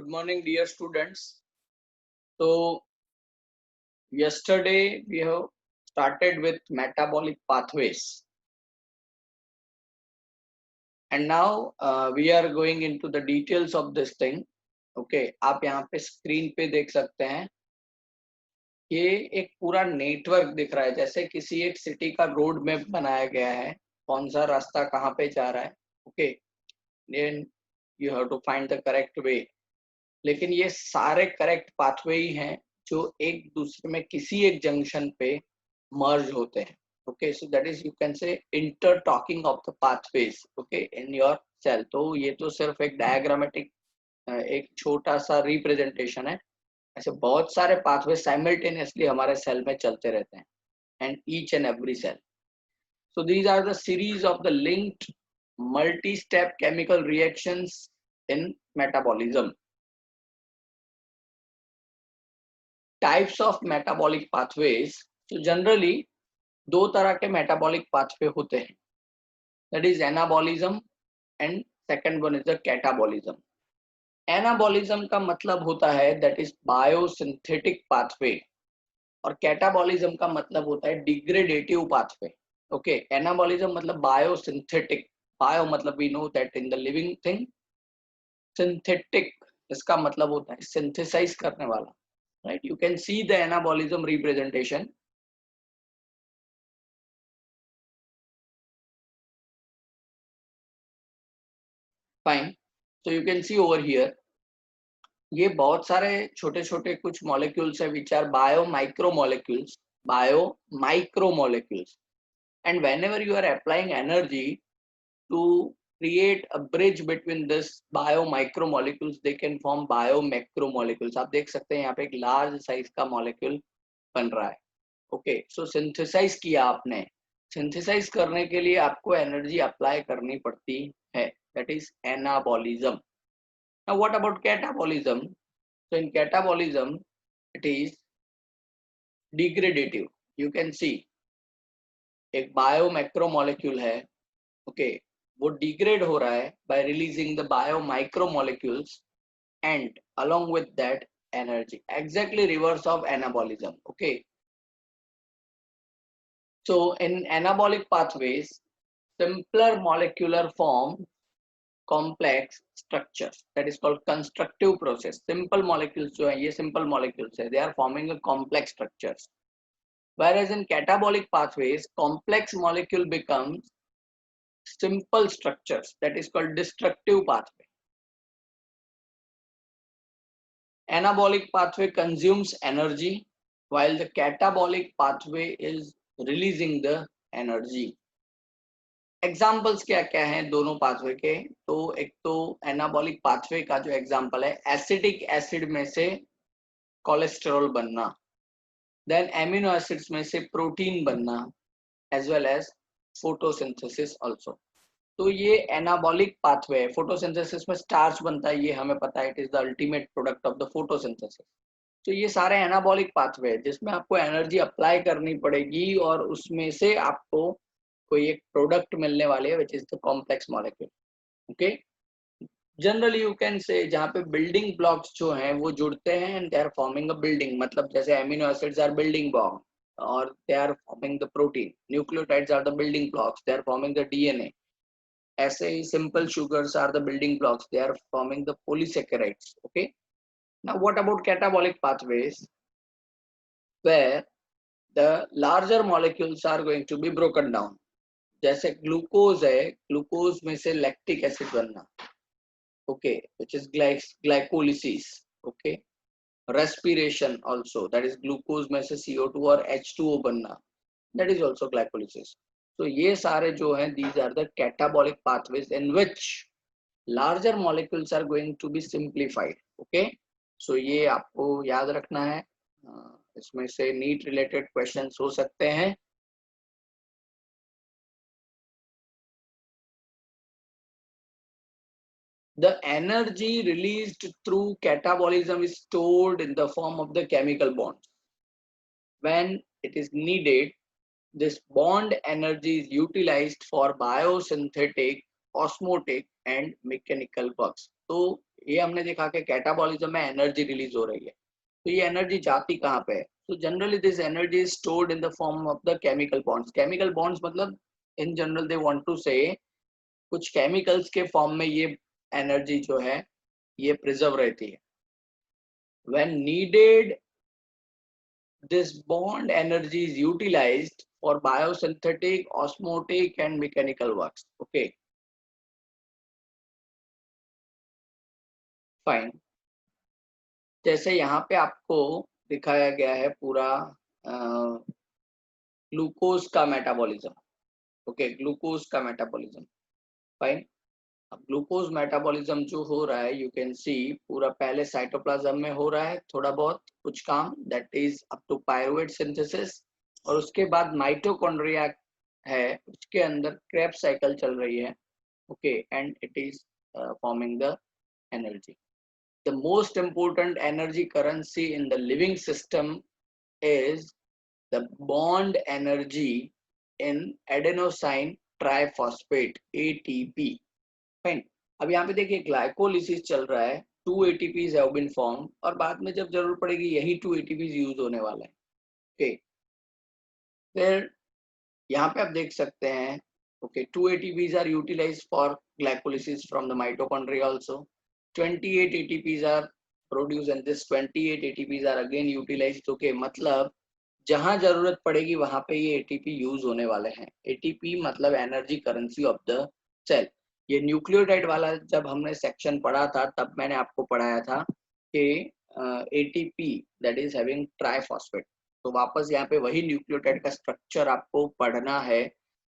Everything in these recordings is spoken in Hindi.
Good morning, dear students. So, yesterday we have started with metabolic pathways, and now we are going into the details of this thing. Okay, आप यहाँ पे स्क्रीन पे देख सकते हैं ये एक पूरा नेटवर्क दिख रहा है, जैसे किसी एक सिटी का रोड मैप बनाया गया है, कौन सा रास्ता कहाँ पे जा रहा है. Okay, then you have to find the correct way. लेकिन ये सारे करेक्ट पाथवे ही हैं जो एक दूसरे में किसी एक जंक्शन पे मर्ज होते हैं. Okay, so that is you can say inter talking of the pathways. Okay, in your cell. तो ये तो सिर्फ एक डायग्रामेटिक एक छोटा सा रिप्रेजेंटेशन है. ऐसे बहुत सारे पाथवे साइमल्टेनियसली हमारे सेल में चलते रहते हैं, and each and every cell. So these are the series of the linked multi-step chemical reactions in metabolism. Types of metabolic pathways. So generally दो तरह के metabolic pathway होते हैं. That is anabolism and second one is the catabolism. Anabolism का मतलब होता है that is biosynthetic pathway और catabolism का मतलब होता है degradative pathway. Okay, anabolism मतलब biosynthetic. Bio मतलब we know that in the living thing. Synthetic इसका मतलब होता है synthesize करने वाला. Right, you can see the anabolism representation. Fine, so you can see over here ये बहुत सारे छोटे छोटे कुछ molecules है which are biomicromolecules. And whenever you are applying energy to create a bridge between this biomicromolecules, they can form biomacromolecules. आप देख सकते हैं यहाँ पे एक large size का molecule बन रहा है. ओके, सो सिंथेसाइज किया आपने. सिंथेसाइज करने के लिए आपको एनर्जी अप्लाई करनी पड़ती है. That is anabolism. Now what about catabolism? So in catabolism it is degradative. You can see एक बायोमैक्रोमोलेक्यूल है. ओके, वो डिग्रेड हो रहा है by releasing the biomicromolecules and along with that energy. Exactly reverse of anabolism. Okay, so in anabolic pathways, simpler molecular form complex structures. That is called constructive process. Simple molecules जो है ये simple molecules है, they are forming a complex structures. Whereas in catabolic pathways, complex molecule becomes simple structures. That is called destructive pathway. Anabolic pathway consumes energy, while the catabolic pathway is releasing the energy. Examples क्या क्या हैं दोनों पाथवे के? तो एक तो एनाबॉलिक पाथवे का जो एग्जाम्पल है, एसिडिक एसिड में से कोलेस्टेरॉल बनना, देन एमिनो एसिड्स में से प्रोटीन बनना, as well as photosynthesis also. तो ये एनाबॉलिक पाथवे है. फोटोसिंथेसिस में स्टार्च बनता है, ये हमें पता है, it is the ultimate product of the photosynthesis. तो ये सारे एनाबॉलिक पाथवे है जिसमें आपको एनर्जी अप्लाई करनी पड़ेगी और उसमें से आपको कोई एक प्रोडक्ट मिलने वाले है which is the complex molecule. Okay, generally you can say जहाँ पे बिल्डिंग ब्लॉक्स जो हैं वो जुड़ते हैं and they are forming a building. मतलब जैसे amino acids are building block और they are forming the protein. Nucleotides are the building blocks, they are forming the DNA. ऐसे ही simple sugars are the building blocks, they are forming the polysaccharides. Okay, now what about catabolic pathways, where the larger molecules are going to be broken down. जैसे ग्लूकोज है, ग्लूकोज में से लैक्टिक एसिड बनना. Okay, which is glycolysis. Okay, respiration also, that is glucose में से CO2 और H2O बनना, दैट इज आल्सो ग्लाइकोलिसिस. तो ये सारे जो हैं these are the catabolic pathways in which larger molecules are going to be simplified. Okay, so ये आपको याद रखना है. इसमें से नीट रिलेटेड क्वेश्चंस हो सकते हैं. The energy released through catabolism is stored in the form of the chemical bonds. When it is needed, this bond energy is utilized for biosynthetic, osmotic and mechanical works. तो ये हमने देखा कि कैटाबॉलिज्म में एनर्जी रिलीज हो रही है, तो ये एनर्जी जाती कहाँ पे है? तो generally this energy is stored in the form of the chemical bonds. Chemical bonds मतलब in general they want to say कुछ केमिकल्स के फॉर्म में ये एनर्जी जो है ये प्रिजर्व रहती है। When needed this bond energy is utilized for biosynthetic, osmotic and mechanical works. Okay, fine. जैसे यहाँ पे आपको दिखाया गया है पूरा ग्लूकोज का मेटाबॉलिज्म। ओके, ग्लूकोज का मेटाबॉलिज्म, फाइन। अब ग्लूकोज मेटाबॉलिज्म जो हो रहा है, यू कैन सी पूरा पहले साइटोप्लाज्म में हो रहा है थोड़ा बहुत कुछ काम, that is up to pyruvate synthesis, और उसके बाद माइटोकॉन्ड्रिया है, उसके अंदर क्रेब्स साइकिल चल रही है। Okay, and it is forming the energy. The most important energy currency in the living system is the bond energy in adenosine triphosphate ATP। Fine. अब यहाँ पे देखिए ग्लाइकोलिसिस चल रहा है, 2 ATPs have been formed, और बाद में जब जरूरत पड़ेगी यही 2 ATPs यूज होने वाला है। ओके, फिर यहाँ पे आप देख सकते हैं, okay, 2 ATPs are utilized for glycolysis from the mitochondria also. 28 ATPs are produced and this 28 ATPs are again utilized. Okay, मतलब जहां जरूरत पड़ेगी वहां पे ये ATP यूज होने वाले हैं। ATP मतलब energy currency of the cell. ये न्यूक्लियोटाइड वाला जब हमने सेक्शन पढ़ा था तब मैंने आपको पढ़ाया था कि ATP that is having triphosphate. तो वापस यहाँ पे वही न्यूक्लियोटाइड का स्ट्रक्चर आपको पढ़ना है।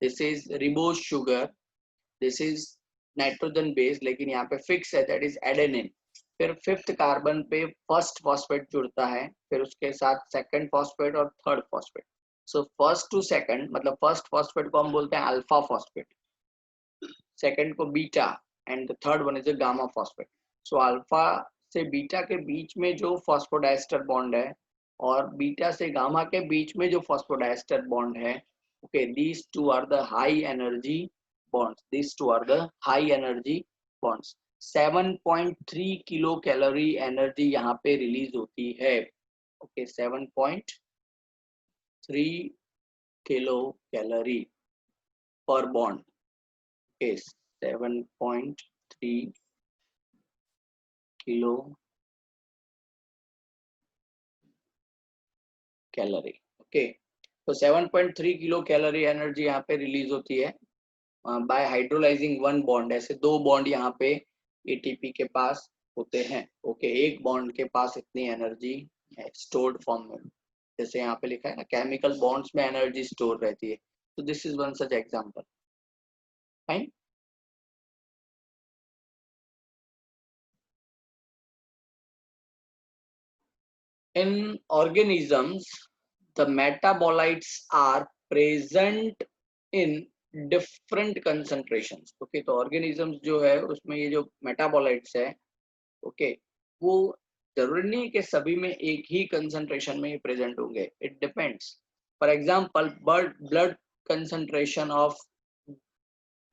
This is ribose sugar, this is nitrogen base, लेकिन यहाँ पे फिक्स है, दैट इज एडेनिन। फिर 5th कार्बन पे 1st फॉस्फेट जुड़ता है, फिर उसके साथ 2nd फॉस्फेट और 3rd phosphate. So 1st to 2nd मतलब 1st फॉस्फेट को हम बोलते हैं अल्फा फॉस्फेट, 2nd को beta, and the 3rd one is a gamma phosphate. So alpha से बीटा के बीच में जो फॉस्फोडाइस्टर बॉन्ड है और बीटा से गामा के बीच में जो फॉस्फोडाइस्टर बॉन्ड है, okay, these two are the high energy bonds, these two are the high energy bonds। 7.3 kilo calorie energy यहाँ पे रिलीज होती है। ओके, 7.3 किलो कैलोरी पर bond. Okay, 7.3 kilo calorie. Okay, तो 7.3 किलो कैलोरी एनर्जी यहाँ पे रिलीज होती है बाय हाइड्रोलाइजिंग 1 बॉन्ड। ऐसे 2 बॉन्ड यहाँ पे ATP के पास होते हैं। ओके, एक बॉन्ड के पास इतनी एनर्जी है स्टोर्ड फॉर्म में, जैसे यहाँ पे लिखा है ना, केमिकल बॉन्ड्स में एनर्जी स्टोर रहती है। तो this is one such example. Fine. In organisms the metabolites are present in different concentrations. Okay, तो ऑर्गेनिजम्स जो है उसमें ये जो मेटाबोलाइट्स है, ओके, वो जरूरी नहीं है कि सभी में एक ही कंसंट्रेशन में प्रेजेंट होंगे, it depends. For example, blood concentration of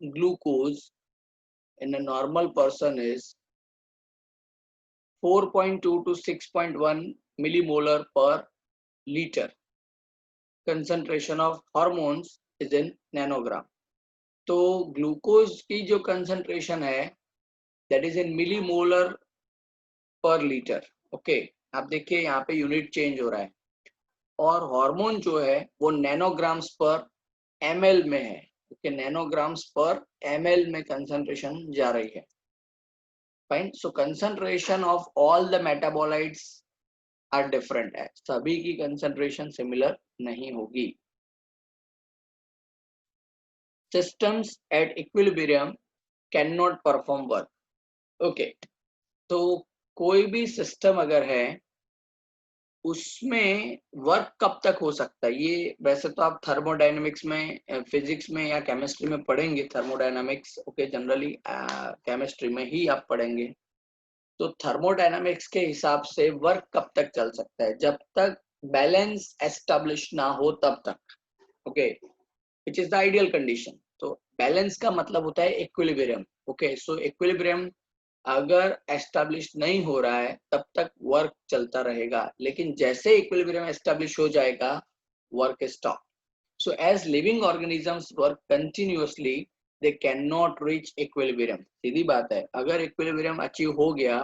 glucose in a normal person is 4.2 to 6.1 millimolar per liter। Concentration of hormones is in nanogram. तो ग्लूकोज की जो कंसंट्रेशन है दैट इज इन मिलीमोलर पर लीटर। ओके, आप देखिए यहाँ पे यूनिट चेंज हो रहा है, और हार्मोन जो है वो नैनोग्राम्स पर ml में है। ओके, नैनोग्राम्स पर ml में कंसंट्रेशन जा रही है। Fine. So concentration of all the metabolites are different है, सभी की कंसंट्रेशन सिमिलर नहीं होगी। Systems at equilibrium can not perform work. Okay, तो कोई भी सिस्टम अगर है उसमें वर्क कब तक हो सकता है, ये वैसे तो आप थर्मोडायनेमिक्स में, फिजिक्स में या केमिस्ट्री में पढ़ेंगे थर्मोडायनेमिक्स। ओके, जनरली केमिस्ट्री में ही आप पढ़ेंगे। तो थर्मोडायनेमिक्स के हिसाब से वर्क कब तक चल सकता है, जब तक बैलेंस एस्टेब्लिश ना हो तब तक। Okay, which is the ideal condition. तो बैलेंस का मतलब होता है इक्विलिब्रियम। ओके, सो इक्विलिब्रियम अगर एस्टेब्लिश नहीं हो रहा है तब तक वर्क चलता रहेगा, लेकिन जैसे इक्विलिब्रियम एस्टेब्लिश हो जाएगा work stop. So as living organisms work continuously, they cannot reach equilibrium. सीधी बात है, अगर equilibrium अचीव हो गया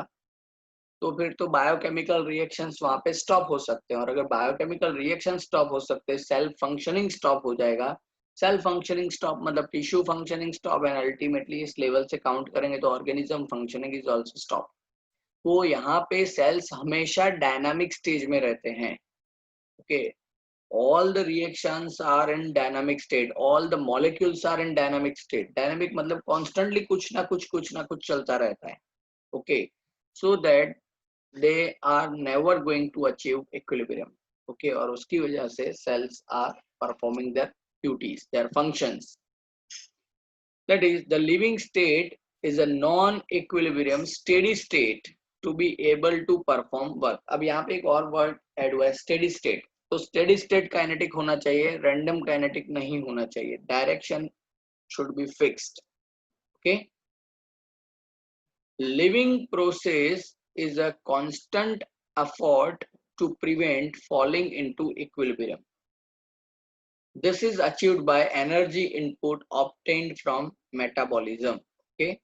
तो फिर तो बायोकेमिकल रिएक्शंस वहां पे स्टॉप हो सकते हैं, और अगर बायोकेमिकल रिएक्शन स्टॉप हो सकते हैं, सेल फंक्शनिंग स्टॉप हो जाएगा. सेल फंक्शनिंग स्टॉप मतलब tissue functioning stop, and ultimately इस लेवल से काउंट करेंगे तो organism functioning is also stop. तो यहाँ पे सेल्स हमेशा डायनामिक स्टेज में रहते हैं. Okay, all the reactions are in dynamic state, all the molecules are in dynamic state. dynamic मतलब constantly कुछ ना कुछ चलता रहता है. okay, so that they are never going to achieve equilibrium. okay, और उसकी वजह से cells are performing their duties, their functions. that is, the living state is a non equilibrium steady state to be able to perform work. अब यहाँ पे एक और वर्ड ऐड हुआ है, steady state. तो स्टेडी स्टेट काइनेटिक होना चाहिए, रैंडम काइनेटिक नहीं होना चाहिए. Direction should be fixed. Okay, living process is a constant effort to prevent falling into equilibrium. This is achieved by energy input obtained from metabolism. Okay,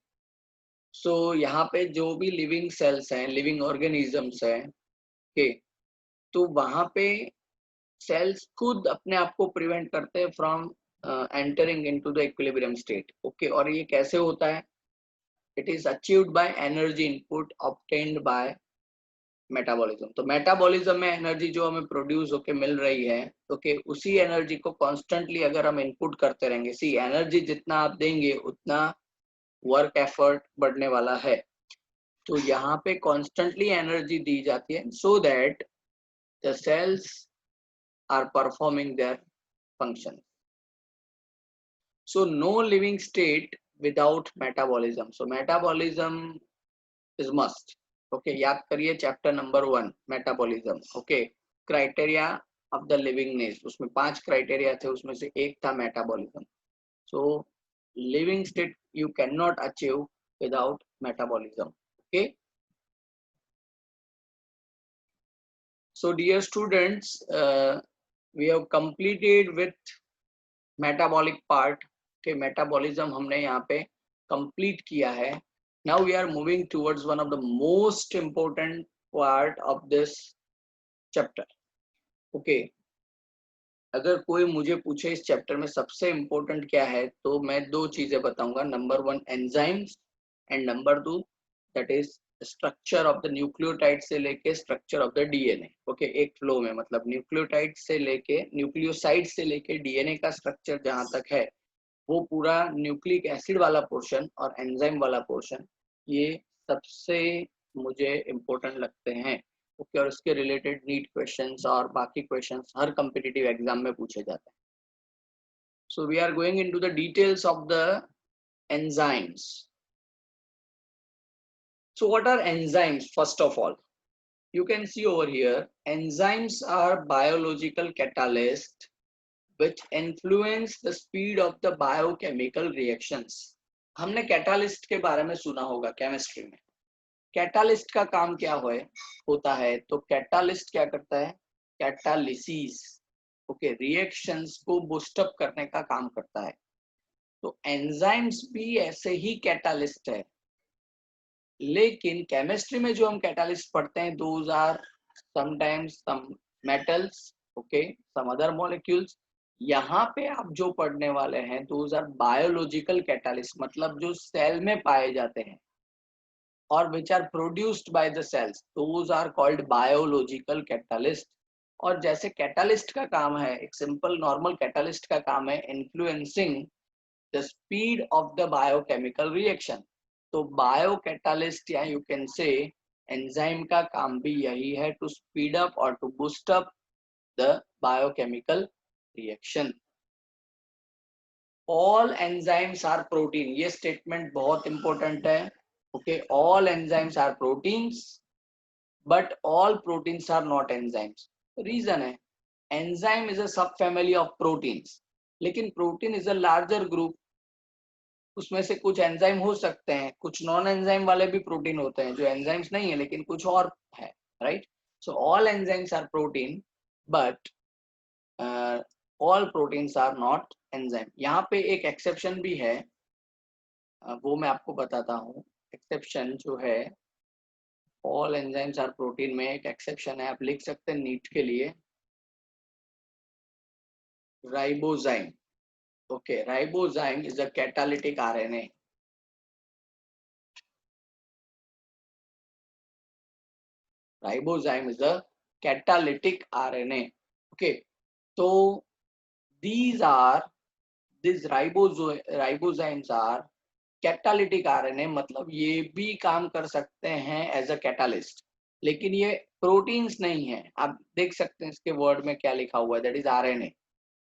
so यहाँ पे जो भी लिविंग सेल्स हैं, लिविंग ऑर्गेनिजम्स हैं, ओके, तो वहां पे सेल्स खुद अपने आप को प्रिवेंट करते हैं from entering into the equilibrium state. Okay, और ये कैसे होता है? It is achieved by energy input obtained by metabolism. तो मेटाबॉलिज्म में एनर्जी जो हमें प्रोड्यूस होके मिल रही है, ओके, उसी एनर्जी को कॉन्स्टेंटली अगर हम इनपुट करते रहेंगे, सी एनर्जी जितना आप देंगे उतना वर्क एफर्ट बढ़ने वाला है. तो यहाँ पे कॉन्स्टेंटली एनर्जी दी जाती है so that the cells are performing their function. So no living state without metabolism. So metabolism is must. Okay, याद करिए chapter number 1 metabolism. Okay, criteria of the livingness, उसमें 5 क्राइटेरिया थे, उसमें से एक था metabolism. So living state you cannot achieve without metabolism. Okay, so dear students, we have completed with metabolic part. के मेटाबॉलिज्म हमने यहाँ पे कंप्लीट किया है. Now we are moving towards one of the most important part of this chapter. Okay, अगर कोई मुझे पूछे इस चैप्टर में सबसे इंपॉर्टेंट क्या है, तो मैं दो चीजें बताऊंगा. Number 1 enzymes, and number 2 that is structure of the nucleotide से लेके structure of the DNA. Okay, एक फ्लो में, मतलब न्यूक्लियोटाइड से लेके, न्यूक्लियोसाइड से लेके डीएनए का स्ट्रक्चर जहां तक है, वो पूरा न्यूक्लिक एसिड वाला पोर्शन और एंजाइम वाला पोर्शन, ये सबसे मुझे इम्पोर्टेंट लगते हैं. ओके, और इसके रिलेटेड नीट क्वेश्चंस और बाकी क्वेश्चंस हर कॉम्पिटिटिव एग्जाम में पूछे जाते हैं. So we are going into the details of the enzymes. So what are enzymes? First of all, you can see over here, enzymes are biological catalysts which influence the speed of the biochemical reactions. हमने कैटालिस्ट के बारे में सुना होगा केमिस्ट्री में. कैटालिस्ट का काम क्या होता है? तो कैटालिस्ट क्या करता है? कैटालिसिस. ओके, रिएक्शंस को बूस्टअप करने का काम करता है. तो एंजाइम्स भी ऐसे ही कैटालिस्ट है, लेकिन केमिस्ट्री में जो हम कैटालिस्ट पढ़ते हैं, those are sometimes some metals, okay, some other molecules. यहाँ पे आप जो पढ़ने वाले हैं, दोज आर बायोलॉजिकल कैटालिस्ट, मतलब जो सेल में पाए जाते हैं और which are produced by the cells, those are called biological catalyst. और जैसे कैटालिस्ट का काम है, एक सिंपल नॉर्मल कैटालिस्ट का काम है influencing the speed of the biochemical reaction. तो बायो कैटालिस्ट या यू कैन से एंजाइम का काम भी यही है, टू स्पीड अप और to boost up the biochemical reaction. All enzymes are protein. ये स्टेटमेंट बहुत इंपॉर्टेंट है. Okay, all enzymes are proteins but all proteins are not enzymes. Reason है, enzyme is a sub family of proteins, लेकिन protein is a larger group. उसमें से कुछ एंजाइम हो सकते हैं, कुछ नॉन एंजाइम वाले भी प्रोटीन होते हैं जो एंजाइम्स नहीं है लेकिन कुछ और है, right? So all enzymes are protein but all proteins are not enzyme. यहाँ पे एक एक्सेप्शन भी है, वो मैं आपको बताता हूँ। एक्सेप्शन जो है ऑल एंजाइम्स आर प्रोटीन में एक एक्सेप्शन है, आप लिख सकते हैं नीट के लिए, ribozyme. Okay, ribozyme is a catalytic RNA. Ribozyme is a catalytic RNA. Okay, so these ribozymes are catalytic RNA, मतलब ये भी काम कर सकते हैं एज अ कैटालिस्ट, लेकिन ये प्रोटीन्स नहीं है। आप देख सकते हैं इसके वर्ड में क्या लिखा हुआ है, दैट इज आरएनए।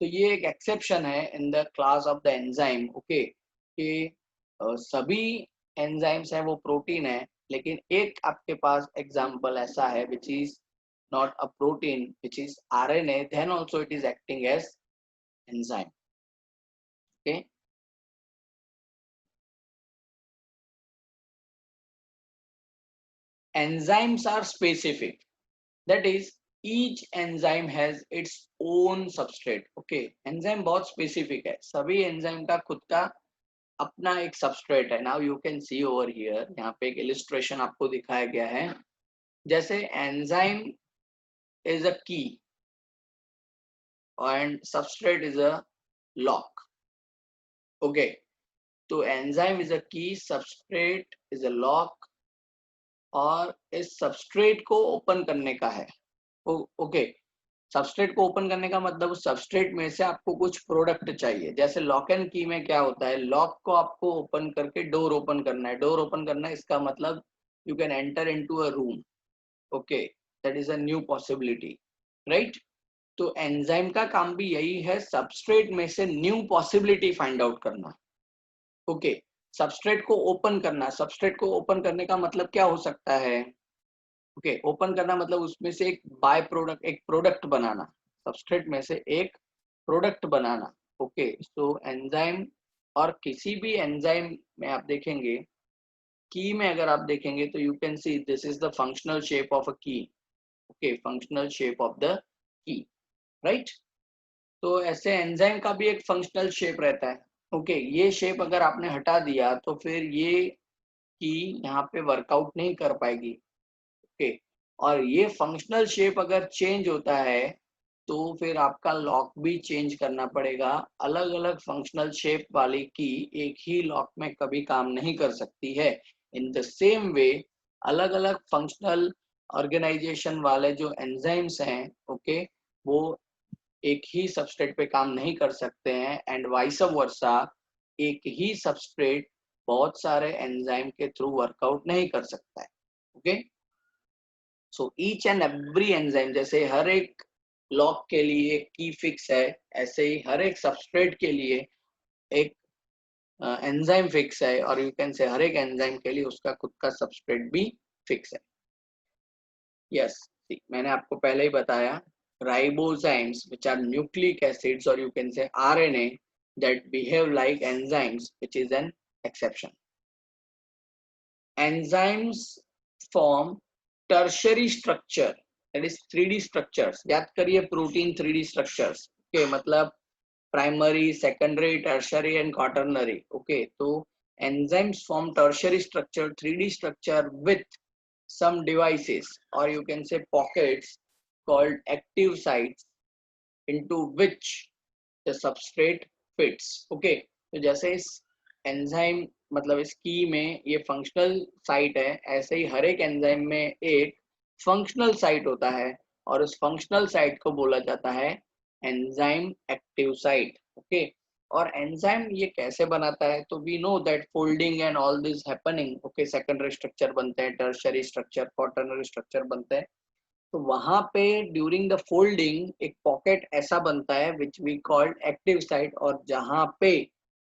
तो ये एक एक्सेप्शन है in the class of the enzyme. Okay, कि सभी एंजाइम्स हैं वो प्रोटीन है, लेकिन एक आपके पास एग्जांपल ऐसा है which is not a protein, which is RNA, then also it is acting as enzyme. Okay, enzymes are specific, that is each enzyme has its own substrate. okay, enzyme बहुत specific है, सभी enzyme का खुद का अपना एक substrate है। now you can see over here, यहाँ पे एक illustration आपको दिखाया गया है। जैसे enzyme is a key and substrate is a lock। okay, तो enzyme is a key, substrate is a lock, और इस substrate को open करने का है। ओके, सबस्ट्रेट को ओपन करने का मतलब उस सबस्ट्रेट में से आपको कुछ प्रोडक्ट चाहिए। जैसे लॉक एंड की में क्या होता है, लॉक को आपको ओपन करके डोर ओपन करना है। डोर ओपन करना है इसका मतलब you can enter into a room. Okay, that is a new possibility, right? तो एंजाइम का काम भी यही है, सबस्ट्रेट में से न्यू पॉसिबिलिटी फाइंड आउट करना। ओके, सबस्ट्रेट को ओपन करना। सबस्ट्रेट को ओपन करने का मतलब क्या हो सकता है? ओके, ओपन करना मतलब उसमें से एक बाय प्रोडक्ट, एक प्रोडक्ट बनाना, सबस्ट्रेट में से एक प्रोडक्ट बनाना। ओके, सो एंजाइम, और किसी भी एंजाइम में आप देखेंगे, की में अगर आप देखेंगे तो you can see this is the functional shape of a key. Okay, functional shape of the key, right? तो ऐसे एंजाइम का भी एक फंक्शनल शेप रहता है। ओके, ये शेप अगर आपने हटा दिया तो फिर ये की यहाँ पे वर्कआउट नहीं कर पाएगी। ओके, और ये फंक्शनल शेप अगर चेंज होता है तो फिर आपका लॉक भी चेंज करना पड़ेगा। अलग अलग फंक्शनल शेप वाली की एक ही लॉक में कभी काम नहीं कर सकती है। इन द सेम वे, अलग अलग फंक्शनल ऑर्गेनाइजेशन वाले जो एंजाइम्स हैं, ओके, वो एक ही सबस्ट्रेट पे काम नहीं कर सकते हैं, एंड वाइस वर्सा, एक ही सबस्ट्रेट बहुत सारे एंजाइम के थ्रू वर्कआउट नहीं कर सकता है। Okay, so each and every enzyme, जैसे हर एक लॉक के लिए की फिक्स है, ऐसे ही हर एक सबस्ट्रेट के लिए एक एंजाइम फिक्स है, और यू कैन से हर एक एंजाइम के लिए उसका खुद का सबस्ट्रेट भी फिक्स है। यस, मैंने आपको पहले ही बताया, ribozymes which are nucleic acids, और you can say RNA that behave like enzymes, which is an exception. Enzymes form tertiary structure, that is 3D structures। याद करिए, प्रोटीन 3D structures। ओके, मतलब primary, secondary, tertiary and quaternary. Okay, तो enzymes form tertiary structure, 3D structure with some devices, or you can say pockets, called active sites, into which the substrate fits। Okay, तो जैसे इस एंजाइम, मतलब इस की में ये फंक्शनल साइट है, ऐसे ही हर एक एंजाइम में एक फंक्शनल साइट होता है, और उस फंक्शनल साइट को बोला जाता है एंजाइम एक्टिव साइट। ओके, और एंजाइम ये कैसे बनाता है, तो we know that folding and all this happening. Okay, secondary structure बनते हैं, टर्शरी स्ट्रक्चर, क्वाटरनरी स्ट्रक्चर बनते हैं। तो वहां पे ड्यूरिंग द फोल्डिंग एक पॉकेट ऐसा बनता है which we called active site, और जहां पे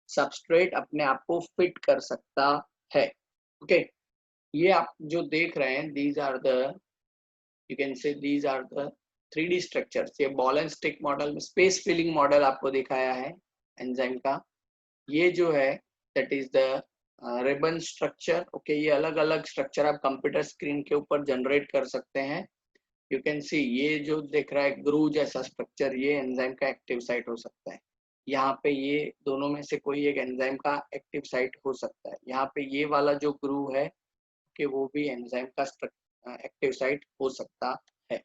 सबस्ट्रेट अपने आप को फिट कर सकता है। ओके, ये आप जो देख रहे हैं, these are the, you can say these are the 3D structures. ये ball and stick model, space filling model आपको दिखाया है एंजाइम का। ये जो है that is the ribbon structure. Okay, ये अलग अलग स्ट्रक्चर आप कंप्यूटर स्क्रीन के ऊपर जनरेट कर सकते हैं। यू कैन सी ये जो दिख रहा है ग्रू जैसा स्ट्रक्चर, ये एंजाइम का एक्टिव साइट हो सकता है। यहाँ पे ये दोनों में से कोई एक एंजाइम का एक्टिव साइट हो सकता है। यहाँ पे ये वाला जो ग्रू है कि वो भी एंजाइम का एक्टिव साइट हो सकता है।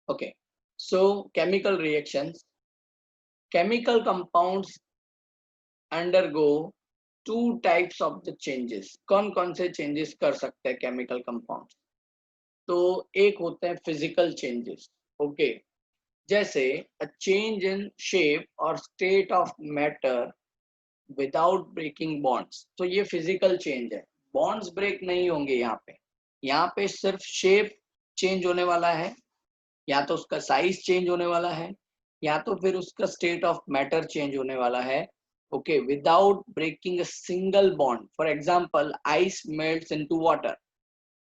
Okay, so chemical reactions, chemical compounds undergo two types of the changes। कौन कौन से चेंजेस कर सकते हैं केमिकल कंपाउंड्स? तो एक होते हैं फिजिकल चेंजेस। ओके, जैसे अ चेंज इन शेप और state of matter without breaking bonds. तो ये फिजिकल चेंज है, बॉन्ड्स ब्रेक नहीं होंगे यहाँ पे। यहाँ पे सिर्फ शेप चेंज होने वाला है, या तो उसका साइज चेंज होने वाला है, या तो फिर उसका स्टेट ऑफ मैटर चेंज होने वाला है। Okay, without breaking a single bond. For example ice melts into water.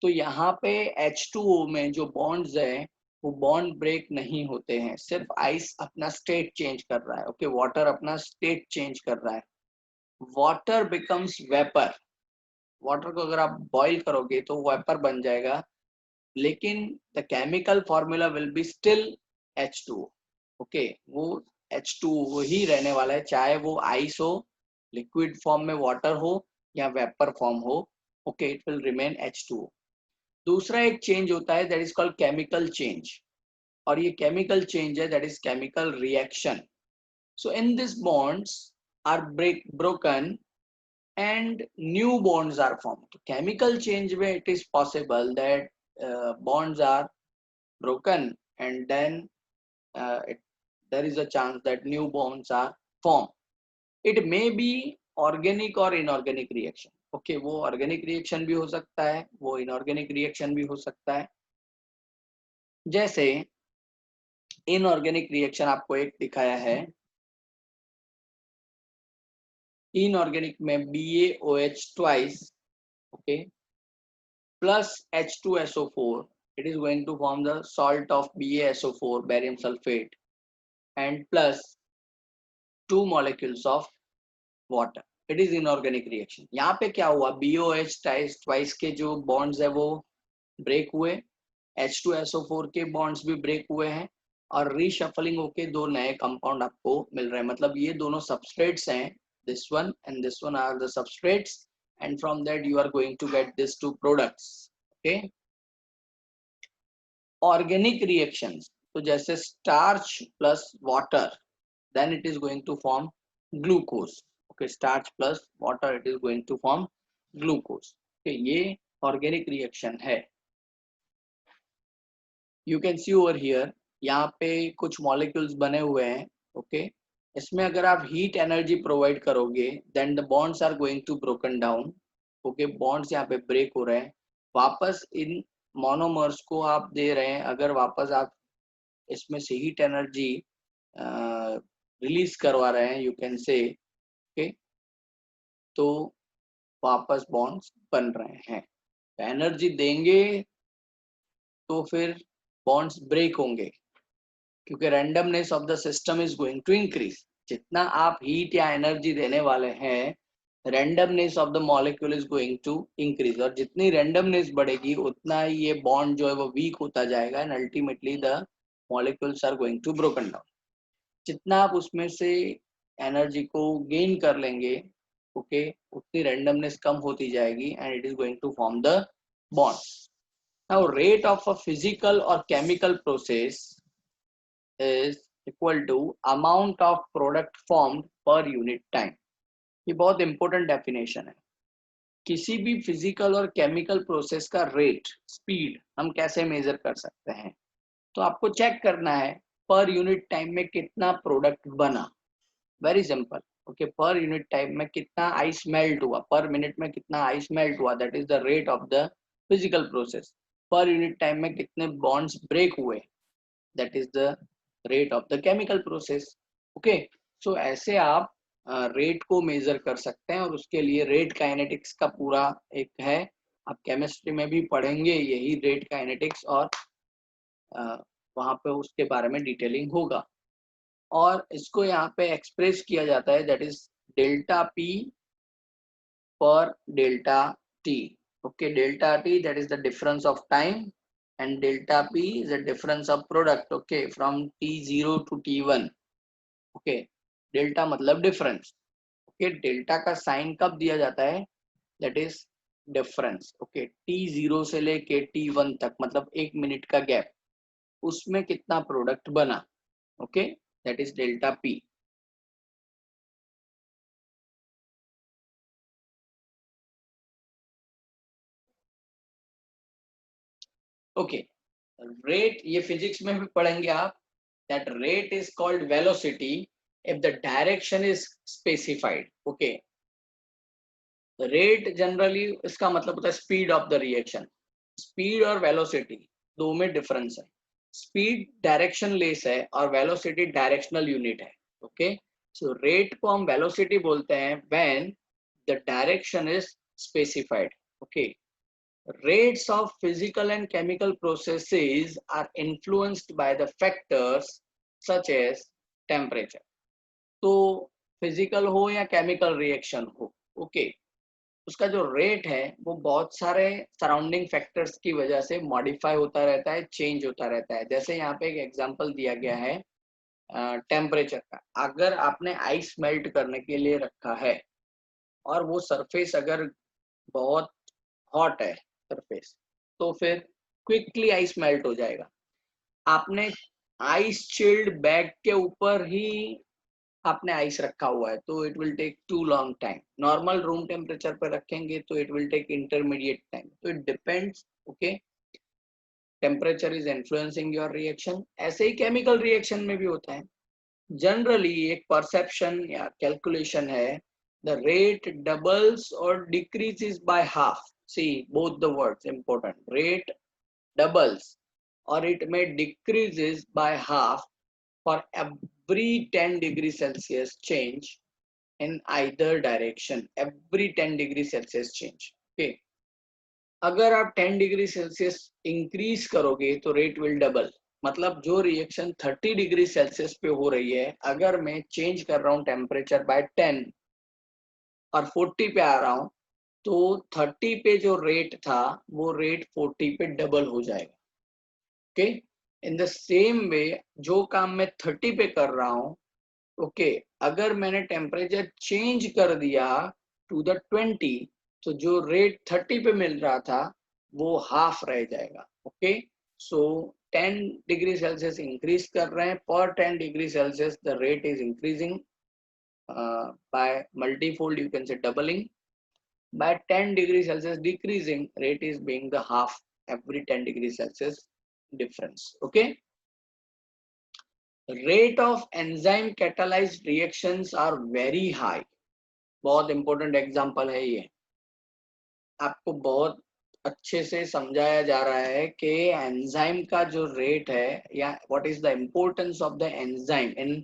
तो यहाँ पे H2O में जो बॉन्ड्स है वो बॉन्ड ब्रेक नहीं होते हैं, सिर्फ आइस अपना स्टेट चेंज कर रहा है। ओके, वाटर अपना स्टेट चेंज कर रहा है। Water becomes vapour. वाटर को अगर आप बॉईल करोगे तो वेपर बन जाएगा, लेकिन the chemical formula will be still H2O। Okay, वो H2O ही रहने वाला है, चाहे वो आइस हो, लिक्विड फॉर्म में वाटर हो, या वेपर फॉर्म हो। Okay, it will remain H2O। दूसरा एक चेंज होता है that is called chemical change, और ये केमिकल चेंज है that is chemical reaction. So in this bonds are broken and new bonds are formed। chemical change में it is possible that bonds are broken and then there is a chance that new bonds are formed। it may be organic or inorganic reaction। okay, वो organic reaction भी हो सकता है, वो inorganic reaction भी हो सकता है। जैसे inorganic reaction आपको एक दिखाया है, inorganic में BaOH twice, okay, plus H2SO4, it is going to form the salt of BaSO4, barium sulfate, and plus 2 molecules of water। It is inorganic reaction। यहाँ पे क्या हुआ, BOH twice के जो bonds है वो ब्रेक हुए, H2SO4 के bonds भी ब्रेक हुए हैं, और रीशफलिंग होके दो नए कंपाउंड आपको मिल रहे हैं। मतलब ये दोनों सबस्ट्रेट्स हैं, this one and this one are the substrates, and from that you are going to get these two products। okay, organic reactions, तो जैसे starch plus water, then it is going to form glucose. Okay, starch plus water, it is going to form glucose. Okay, ये ऑर्गेनिक रिएक्शन है। You can see over here, यहाँ पे कुछ मॉलिक्यूल्स बने हुए हैं। ओके, इसमें अगर आप हीट एनर्जी प्रोवाइड करोगे then the bonds are going to broken down. Okay, bonds यहाँ पे ब्रेक हो रहे हैं, वापस इन मोनोमर्स को आप दे रहे हैं। अगर वापस आप इसमें से हीट एनर्जी रिलीज करवा रहे हैं, यू कैन से, ओके, तो वापस बॉन्ड्स बन रहे हैं। एनर्जी देंगे तो फिर बॉन्ड्स ब्रेक होंगे, क्योंकि randomness of the system is going to increase. जितना आप हीट या एनर्जी देने वाले हैं, randomness of the molecule is going to increase, और जितनी रैंडमनेस बढ़ेगी उतना ही ये बॉन्ड जो है वो वीक होता जाएगा, and ultimately the molecules are going to broken down. जितना आप उसमें से एनर्जी को गेन कर लेंगे, ओके, उतनी रैंडमनेस कम होती जाएगी, and it is going to form the bond. Now rate of a physical और chemical process is equal to amount of product formed per unit time। ये बहुत इंपॉर्टेंट डेफिनेशन है। किसी भी फिजिकल और केमिकल प्रोसेस का रेट, स्पीड हम कैसे मेजर कर सकते हैं? तो आपको चेक करना है पर यूनिट टाइम में कितना प्रोडक्ट बना। Very simple. Okay, per unit time में कितना आइस मेल्ट हुआ, पर मिनट में कितना आइस मेल्ट हुआ, that is the rate of the physical process. Per unit time में कितने बॉन्ड्स ब्रेक हुए, that is the rate of the chemical process. Okay, so ऐसे आप रेट को मेजर कर सकते हैं, और उसके लिए रेट काइनेटिक्स का पूरा एक है, आप केमिस्ट्री में भी पढ़ेंगे यही रेट काइनेटिक्स, और वहां पे उसके बारे में डिटेलिंग होगा। और इसको यहाँ पे एक्सप्रेस किया जाता है, दैट इज डेल्टा पी पर delta T. Okay, delta T that is the difference of time and delta P is the difference of product. Okay, from T0 to T1। Okay, delta मतलब डिफरेंस। ओके, डेल्टा का साइन कब दिया जाता है, that is difference. Okay, T0 से लेके T1 तक मतलब 1 मिनट का गैप, उसमें कितना प्रोडक्ट बना। Okay, that is delta P. Okay, rate ये फिजिक्स में भी पढ़ेंगे आप, that rate is called velocity if the direction is specified. Okay, rate generally इसका मतलब होता है speed of the reaction. Speed और वेलोसिटी दो में डिफरेंस है। स्पीड डायरेक्शन लेस है और वेलोसिटी डायरेक्शनल यूनिट है। ओके, सो रेट को हम वेलोसिटी बोलते हैं when the direction is specified. Okay, rates of physical and chemical processes are influenced by the factors such as temperature। तो फिजिकल हो या केमिकल रिएक्शन हो, ओके, उसका जो रेट है वो बहुत सारे सराउंडिंग फैक्टर्स की वजह से मॉडिफाई होता रहता है, चेंज होता रहता है। जैसे यहाँ पे एक एग्जांपल दिया गया है टेम्परेचर का। अगर आपने आइस मेल्ट करने के लिए रखा है और वो सरफेस अगर बहुत हॉट है सरफेस, तो फिर क्विकली आइस मेल्ट हो जाएगा। आपने आइस चिल्ड बैग के ऊपर ही आपने आइस रखा हुआ है तो it will take too long time. Normal room temperature पर रखेंगे तो it will take intermediate time. तो it depends. Okay, temperature is influencing your reaction. ऐसे ही केमिकल रिएक्शन में भी होता है। जनरली एक परसेप्शन या कैलकुलेशन है, द रेट डबल्स और decreases by half. See both the words important, rate doubles or it may decreases by half for every 10 degree Celsius change in either direction। every 10 degree Celsius change। okay, अगर आप 10 डिग्री सेल्सियस इंक्रीज करोगे तो रेट विल डबल। मतलब जो रिएक्शन 30 डिग्री सेल्सियस पे हो रही है, अगर मैं चेंज कर रहा हूँ टेम्परेचर बाय 10 और 40 पे आ रहा हूँ, तो 30 पे जो रेट था वो रेट 40 पे डबल हो जाएगा। Okay, in the same way जो काम मैं 30 पे कर रहा हूँ, ओके, अगर मैंने टेम्परेचर चेंज कर दिया टू द 20, तो जो रेट 30 पे मिल रहा था वो हाफ रह जाएगा। ओके, सो 10 डिग्री सेल्सियस इंक्रीज कर रहे हैं, पर 10 degree Celsius the rate is increasing by multifold, you can से doubling. by 10 degrees Celsius decreasing, rate is being the half every 10 degrees Celsius difference। okay, rate of enzyme catalyzed reactions are very high। बहुत इंपॉर्टेंट एग्जांपल है ये, आपको बहुत अच्छे से समझाया जा रहा है कि एंजाइम का जो रेट है या what is the importance of the enzyme in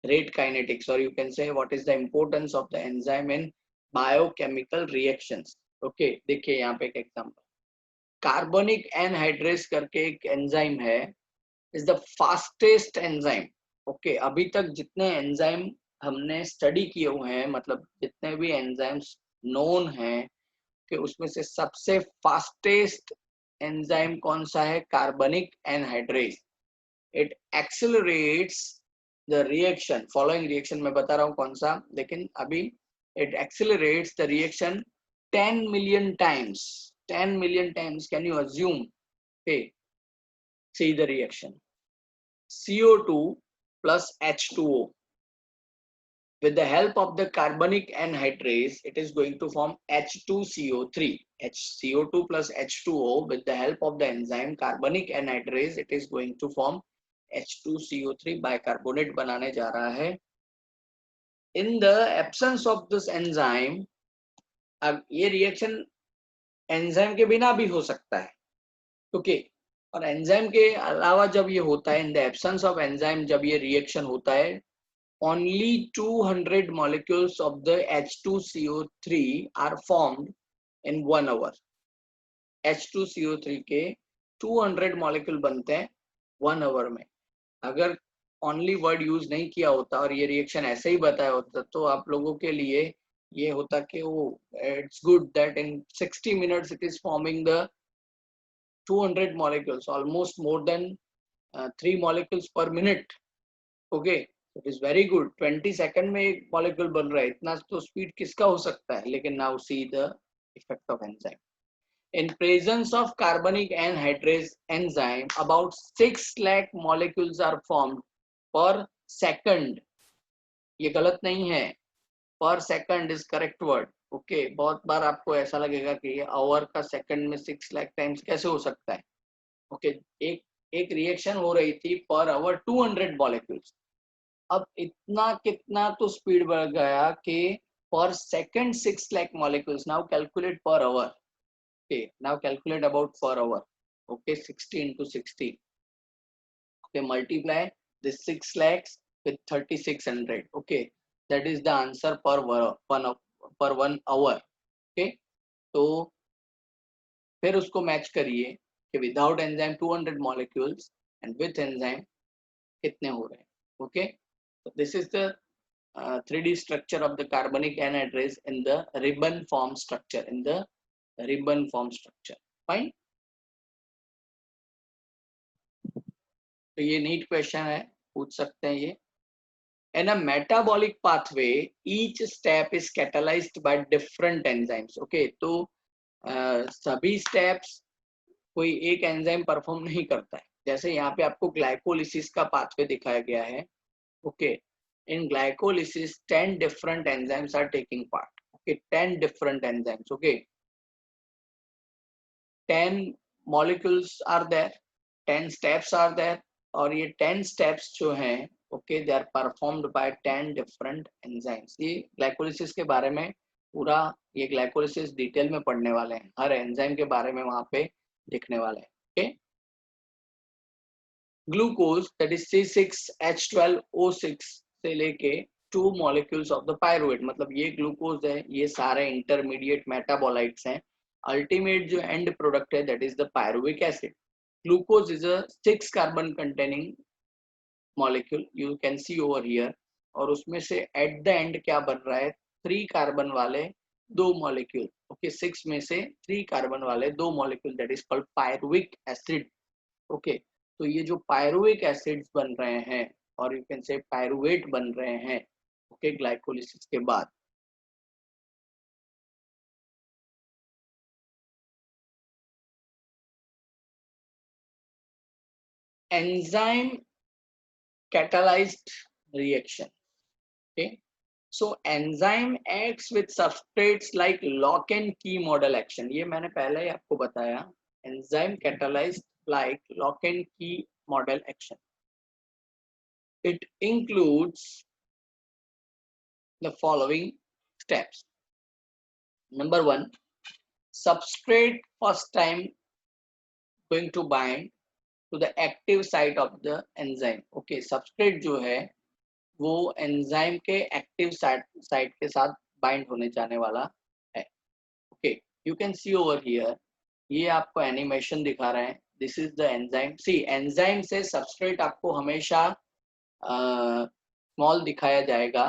rate kinetics, और you can say what is the importance of the enzyme in biochemical reactions. Okay, देखिए यहाँ पे एक एग्जांपल, कार्बनिक एनहाइड्रेस करके एक एंजाइम है, is the fastest enzyme. Okay, अभी तक जितने एंजाइम हमने स्टडी किए हुए हैं, मतलब जितने भी एंजाइम्स नोन हैं, कि उसमें से सबसे फास्टेस्ट एंजाइम कौन सा है, कार्बनिक anhydrase. It accelerates the reaction, following reaction में बता रहा हूँ कौन सा, लेकिन अभी it accelerates the reaction 10 million times। 10 million times, can you assume? Okay, see the reaction, CO2 plus H2O with the help of the carbonic anhydrase, it is going to form H2CO3। CO2 plus H2O with the help of the enzyme carbonic anhydrase, it is going to form H2CO3 bicarbonate बनाने जा रहा है। In the absence of this enzyme, अब ये रिएक्शन एंजाइम के बिना भी हो सकता है। ओके, और एंजाइम के अलावा जब ये होता है, in the absence of enzyme जब ये रिएक्शन होता है, only 200 molecules of the H2CO3 are formed in 1 hour। H2CO3 के 200 मॉलिक्यूल बनते हैं 1 आवर में। अगर ओनली वर्ड यूज नहीं किया होता और ये रिएक्शन ऐसे ही बताया होता तो आप लोगों के लिए ये होता कि वो it's good that in 60 minutes it is forming the 200 molecules, almost more than 3 molecules per minute. Okay, it is very good. 20 second में एक मॉलिक्यूल बन रहा है, इतना तो स्पीड किसका हो सकता है। लेकिन now see the effect of enzyme. In presence of carbonic anhydrase enzyme, about 6 lakh molecules are formed per second. ये गलत नहीं है, पर second is correct word. Okay, बहुत बार आपको ऐसा लगेगा कि ये आवर का सेकंड में 6 लाख टाइम्स कैसे हो सकता है। ओके, एक एक रिएक्शन हो रही थी पर आवर 200 मॉलिक्यूल्स। अब इतना कितना तो स्पीड बढ़ गया कि पर second 6 lakh molecules. Now calculate per hour. Okay, now calculate about per hour. Okay, 60 into 60. Okay, multiply this 6 lakhs with 3600. Okay, that is the answer per per 1 hour. Okay, तो फिर उसको मैच करिए कि without enzyme 200 molecules and with enzyme कितने हो रहे हैं। Okay, so this is the 3D structure of the carbonic anhydrase in the ribbon form structure. In the ribbon form structure, fine. तो ये नीट क्वेश्चन है, पूछ सकते हैं ये। In a metabolic pathway, each step is catalyzed by different enzymes. Okay, तो सभी स्टेप्स कोई एक एंजाइम परफॉर्म नहीं करता है। जैसे यहाँ पे आपको ग्लाइकोलिसिस का पाथवे दिखाया गया है। Okay, in glycolysis 10 different enzymes are taking part. Okay, 10 different enzymes. Okay, 10 molecules are there, 10 steps are there, और ये 10 स्टेप्स जो हैं okay they are performed by 10 different enzymes. ये ग्लाइकोलिसिस के बारे में पूरा ये ग्लाइकोलिसिस डिटेल में पढ़ने वाले हैं, हर एंजाइम के बारे में वहां पे लिखने वाले हैं। Okay, glucose that is C6H12O6 से लेके 2 मॉलिक्यूल्स ऑफ द पायरुवेट, मतलब ये ग्लूकोज है, ये सारे इंटरमीडिएट मेटाबोलाइट्स हैं। अल्टीमेट जो एंड प्रोडक्ट है that is the pyruvic acid. Glucose is a 6 carbon containing molecule, you can see over here, और उसमें से at the end क्या बन रहा है, 3 कार्बन वाले 2 मॉलिक्यूल। ओके, 6 में से 3 कार्बन वाले 2 molecule that is called pyruvic acid. Okay, तो ये जो पायरुविक एसिड्स बन रहे हैं और यू कैन से पायरुवेट बन रहे हैं ओके ग्लाइकोलिसिस के बाद। Enzyme catalyzed reaction. Okay, so enzyme acts with substrates like lock and key model action. ये मैंने पहले ही आपको बताया, enzyme catalyzed like lock and key model action. It includes the following steps. Number 1, substrate first time going to bind to the active site of the enzyme. Okay, substrate जो है वो एंजाइम के एक्टिव साइट के साथ बाइंड होने जाने वाला है। Okay, you can see over here, ये आपको एनिमेशन दिखा रहे हैं। This is the enzyme. See, enzyme से सबस्ट्रेट आपको हमेशा स्मॉल दिखाया जाएगा।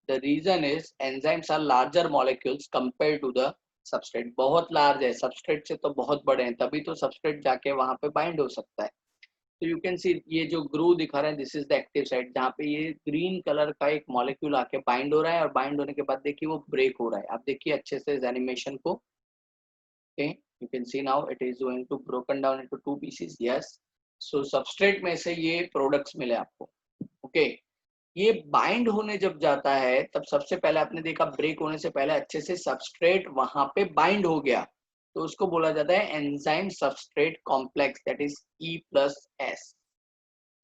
The reason is enzymes are larger molecules compare to the substrate. बहुत लार्ज है, सबस्ट्रेट से तो बहुत बड़े हैं, तभी तो सबस्ट्रेट जाके वहां पे बाइंड हो सकता है। तो यू कैन सी ये जो ग्रू दिखा रहे हैं this is the active site, जहाँ पे ये ग्रीन कलर का एक मॉलिक्यूल आके बाइंड हो रहा है और बाइंड होने के बाद देखिए वो ब्रेक हो रहा है। आप देखिए अच्छे से इस एनिमेशन को। Okay, you can see now it is going to broken down into 2 pieces. Yes, so substrate में से ये प्रोडक्ट्स मिले आपको। ओके, ये बाइंड होने जब जाता है तब सबसे पहले आपने देखा ब्रेक होने से पहले अच्छे से सबस्ट्रेट वहां पे बाइंड हो गया, तो उसको बोला जाता है enzyme substrate complex that is E+S.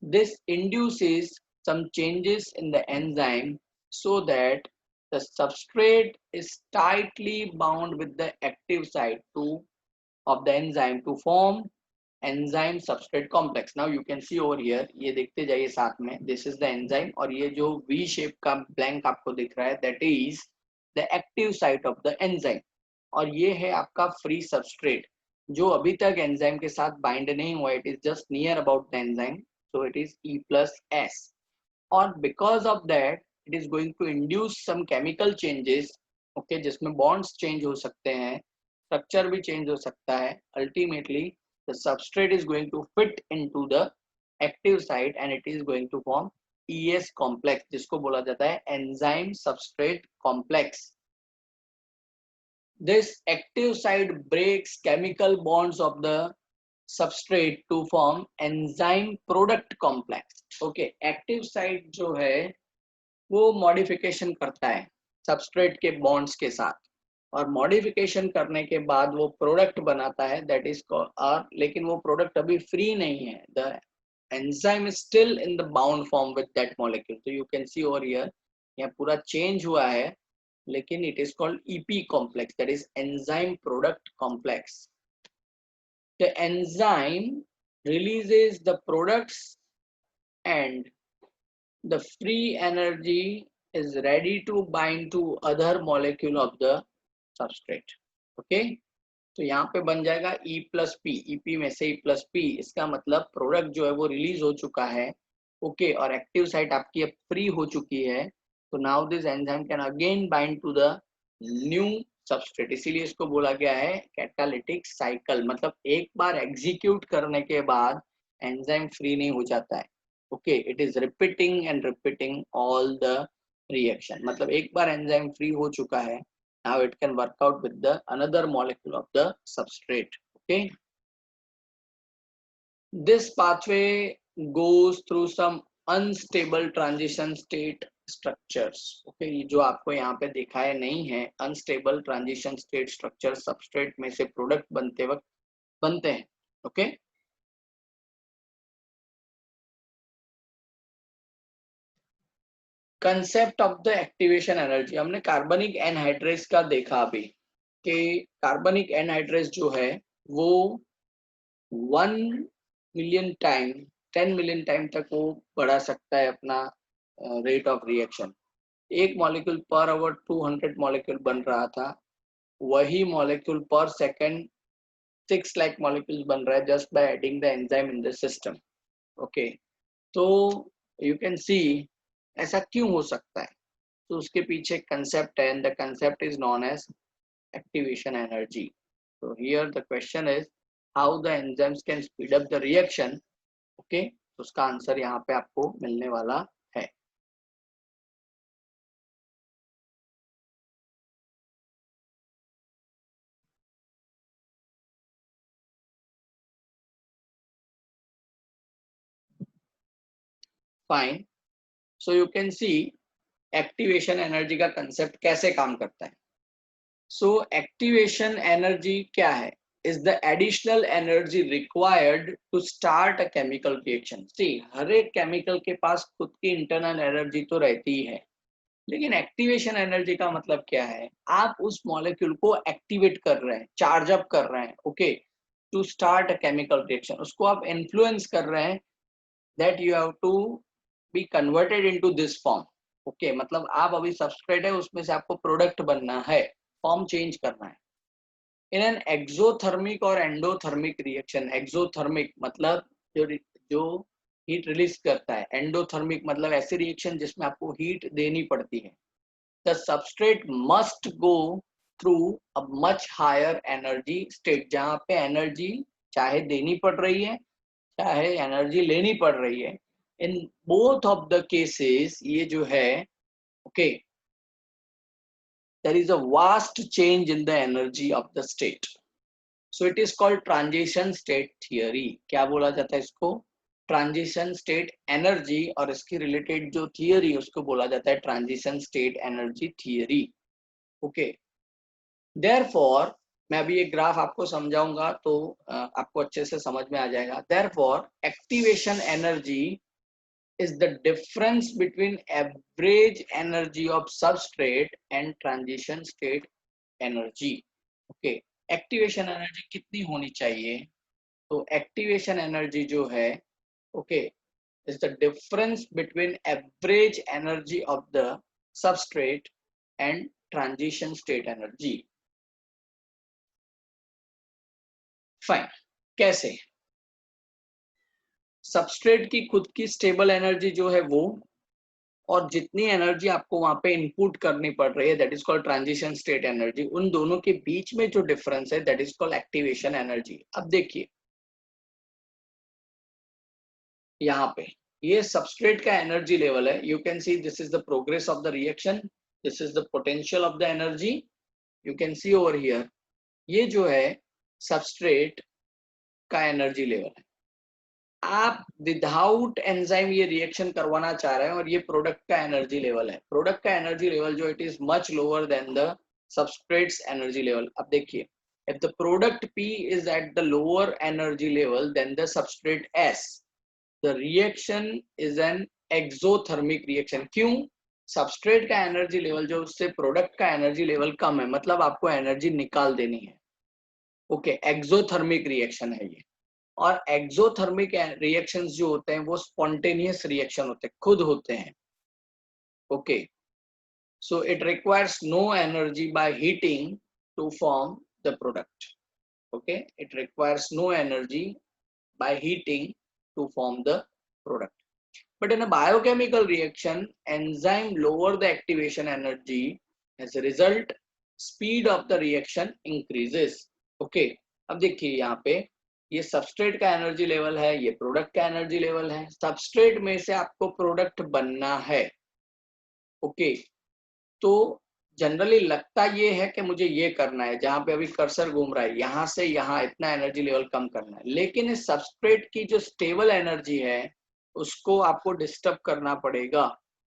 This induces some changes in the enzyme so that the substrate is tightly bound with the active site of the enzyme to form enzyme substrate complex. Now you can see over here, ये देखते जाइए साथ में, this is the enzyme और ये जो V shape का blank आपको दिख रहा है that is the active site of the enzyme और ये है आपका free substrate. जो अभी तक एंजाइम के साथ बाइंड नहीं हुआ, it is just near about the enzyme, so it is E+S, और because of that it is going to induce some chemical changes, okay, जिसमें बॉन्ड्स चेंज हो सकते हैं, स्ट्रक्चर भी चेंज हो सकता है। Ultimately the substrate is going to fit into the active site and it is going to form ES complex, जिसको बोला जाता है enzyme substrate complex. This active site breaks chemical bonds of the substrate to form enzyme product complex. Okay, active site जो है वो मॉडिफिकेशन करता है सबस्ट्रेट के बॉन्ड्स के साथ, और मॉडिफिकेशन करने के बाद वो प्रोडक्ट बनाता है, दैट इज और लेकिन वो प्रोडक्ट अभी फ्री नहीं है, the enzyme is still in the bound form with that molecule. तो you can see over here, यहाँ पूरा चेंज हुआ है, लेकिन it is called EP complex, that is enzyme product complex. The enzyme releases the products and the free energy is ready to bind to other molecule of the substrate. Okay, तो यहाँ पे बन जाएगा E+P, EP में से E+P, इसका मतलब प्रोडक्ट जो है वो रिलीज हो चुका है, ओके, और एक्टिव साइट आपकी अब फ्री हो चुकी है। तो now this enzyme can again bind to the new substrate, इसीलिए इसको बोला गया है कैटालिटिक साइकिल। मतलब एक बार एग्जीक्यूट करने के बाद एंजाइम फ्री नहीं हो जाता है, okay, it is repeating and repeating all the reaction. मतलब एक बार एंजाइम फ्री हो चुका है, now it can work out with the another molecule of the substrate. Okay, this pathway goes through some unstable transition state structures. Okay, ये जो आपको यहाँ पे दिखाया नहीं है, unstable transition state structure substrate में से प्रोडक्ट बनते वक्त बनते हैं। okay, concept of the activation energy, हमने कार्बनिक एनहाइड्रेस का देखा अभी कि कार्बनिक एनहाइड्रेस जो है वो 1 मिलियन टाइम 10 मिलियन टाइम तक वो बढ़ा सकता है अपना रेट ऑफ रिएक्शन। एक मॉलिक्यूल पर आवर 200 मॉलिक्यूल बन रहा था, वही मॉलिक्यूल पर सेकंड 6 लाख मॉलिक्यूल बन रहा है just by adding the enzyme in the system. Okay, तो यू कैन सी ऐसा क्यों हो सकता है, तो उसके पीछे कंसेप्ट है, and the concept is known as activation energy. So here the question is how the enzymes can speed up the reaction. Okay, तो उसका आंसर यहाँ पे आपको मिलने वाला है। Fine, so you can C activation energy का कंसेप्ट कैसे काम करता है। सो एक्टिवेशन एनर्जी क्या है, is the additional energy required to start a chemical reaction. See, हर एक केमिकल के पास खुद की इंटरनल एनर्जी तो रहती ही है, लेकिन एक्टिवेशन एनर्जी का मतलब क्या है, आप उस मॉलिक्यूल को एक्टिवेट कर रहे हैं, चार्ज अप कर रहे हैं, okay, to start a chemical reaction, उसको आप इन्फ्लुएंस कर रहे हैं, that you have to be converted into this form. Okay, मतलब आप अभी सबस्ट्रेट है, उसमें से आपको प्रोडक्ट बनना है, फॉर्म चेंज करना है। इन एन एक्सोथर्मिक और एंडोथर्मिक रिएक्शन, एक्सोथर्मिक मतलब जो जो हीट रिलीज करता है, एंडोथर्मिक मतलब ऐसी रिएक्शन जिसमें आपको हीट देनी पड़ती है। The substrate must go through a much higher energy state, जहां पे एनर्जी चाहे देनी पड़ रही है चाहे एनर्जी लेनी पड़ रही है। In both of the cases ये जो है, okay, there is a vast change in the energy of the state, so it is called transition state theory. क्या बोला जाता है इसको, ट्रांजिशन स्टेट एनर्जी, और इसकी रिलेटेड जो थियरी उसको बोला जाता है transition state energy theory. Okay, therefore मैं अभी एक ग्राफ आपको समझाऊंगा तो आपको अच्छे से समझ में आ जाएगा। Therefore activation energy is the difference between average energy of substrate and transition state energy. Okay, activation energy कितनी होनी चाहिए, तो एक्टिवेशन एनर्जी जो है, okay, is the difference between average energy of the substrate and transition state energy. Fine, कैसे? सबस्ट्रेट की खुद की स्टेबल एनर्जी जो है वो, और जितनी एनर्जी आपको वहां पे इनपुट करनी पड़ रही है that is called transition state energy, उन दोनों के बीच में जो डिफरेंस है that is called activation energy. अब देखिए यहाँ पे ये सबस्ट्रेट का एनर्जी लेवल है, you can see this is the progress of the reaction, this is the potential of the energy, you can see over here, ये जो है सबस्ट्रेट का एनर्जी लेवल है। आप विदाउट एंजाइम ये रिएक्शन करवाना चाह रहे हैं और ये प्रोडक्ट का एनर्जी लेवल है। प्रोडक्ट का एनर्जी लेवल जो it is much lower than the substrates energy level. अब देखिए, if the product P is at the lower energy level than the substrate S, the reaction is an exothermic reaction। क्यों? सबस्ट्रेट का एनर्जी लेवल जो उससे प्रोडक्ट का एनर्जी लेवल कम है, मतलब आपको एनर्जी निकाल देनी है। ओके, एक्सोथर्मिक रिएक्शन है ये। और एक्सोथर्मिक रिएक्शंस जो होते हैं वो स्पॉन्टेनियस रिएक्शन होते हैं, खुद होते हैं। Okay, so it requires no energy by heating to form the product. Okay, it requires no energy by heating to form the product. But in a biochemical reaction, enzyme lower the activation energy. As a result, speed of the reaction increases. Okay, अब देखिए यहाँ पे ये सबस्ट्रेट का एनर्जी लेवल है, ये प्रोडक्ट का एनर्जी लेवल है। सबस्ट्रेट में से आपको प्रोडक्ट बनना है। ओके, तो जनरली लगता ये है कि मुझे ये करना है, जहां पे अभी कर्सर घूम रहा है यहाँ से यहाँ इतना एनर्जी लेवल कम करना है, लेकिन इस सबस्ट्रेट की जो स्टेबल एनर्जी है उसको आपको डिस्टर्ब करना पड़ेगा,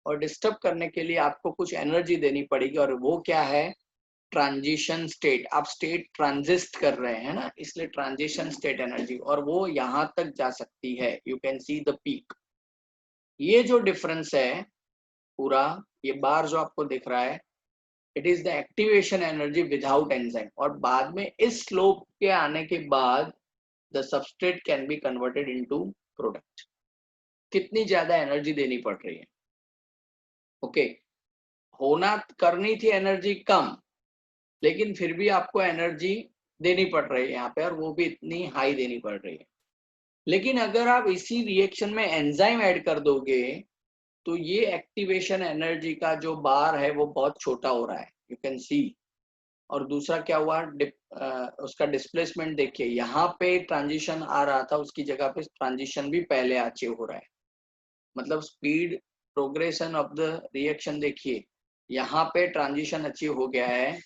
और डिस्टर्ब करने के लिए आपको कुछ एनर्जी देनी पड़ेगी, और वो क्या है? Transition state. आप स्टेट ट्रांजिस्ट कर रहे हैं ना, इसलिए ट्रांजिशन स्टेट एनर्जी, और वो यहाँ तक जा सकती है। You can see the peak. ये जो डिफरेंस है पूरा, ये बार जो आपको दिख रहा है, it is the activation energy without enzyme. और बाद में इस स्लोप के आने के बाद the substrate can be converted into product. कितनी ज्यादा एनर्जी देनी पड़ रही है? ओके, होना करनी थी एनर्जी कम, लेकिन फिर भी आपको एनर्जी देनी पड़ रही है यहाँ पे, और वो भी इतनी हाई देनी पड़ रही है। लेकिन अगर आप इसी रिएक्शन में एंजाइम ऐड कर दोगे तो ये एक्टिवेशन एनर्जी का जो बार है वो बहुत छोटा हो रहा है, यू कैन सी। और दूसरा क्या हुआ, उसका डिस्प्लेसमेंट देखिए, यहाँ पे ट्रांजिशन आ रहा था, उसकी जगह पे ट्रांजिशन भी पहले अचीव हो रहा है। मतलब speed progression of the reaction देखिए, यहाँ पे ट्रांजिशन अचीव हो गया है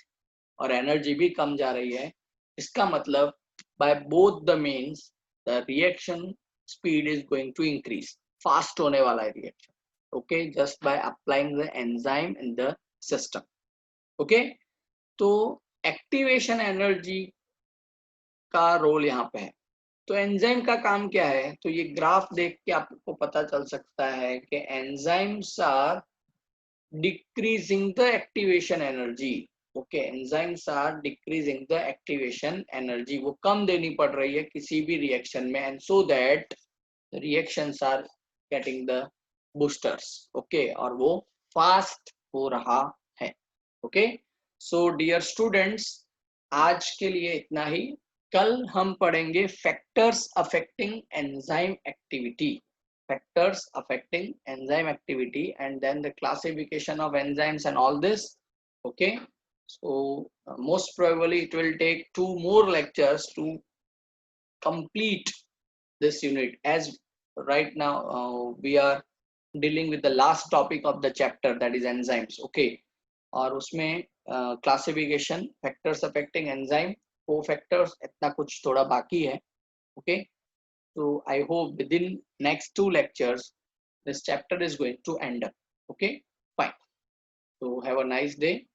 और एनर्जी भी कम जा रही है। इसका मतलब by both the means the reaction speed is going to increase, fast होने वाला है reaction. Okay, just by applying the enzyme in the system. Okay, तो एक्टिवेशन एनर्जी का रोल यहाँ पे है। तो एंजाइम का काम क्या है? तो ये ग्राफ देख के आपको पता चल सकता है कि enzymes are decreasing the activation energy. Okay, enzymes are decreasing the activation energy, वो कम देनी पड़ रही है किसी भी रिएक्शन में, and so that reactions are getting the boosters. Okay, और वो फास्ट हो रहा है। ओके, सो डियर स्टूडेंट्स, आज के लिए इतना ही। कल हम पढ़ेंगे factors affecting enzyme activity, factors affecting enzyme activity, and then the classification of enzymes and all this. Okay, so most probably it will take 2 more lectures to complete this unit, as right now we are dealing with the last topic of the chapter, that is enzymes. Okay, और उसमें classification, factors affecting enzyme, co-factors, इतना कुछ थोड़ा बाकी है। Okay, so I hope within next 2 lectures this chapter is going to end up. Okay, fine. So have a nice day.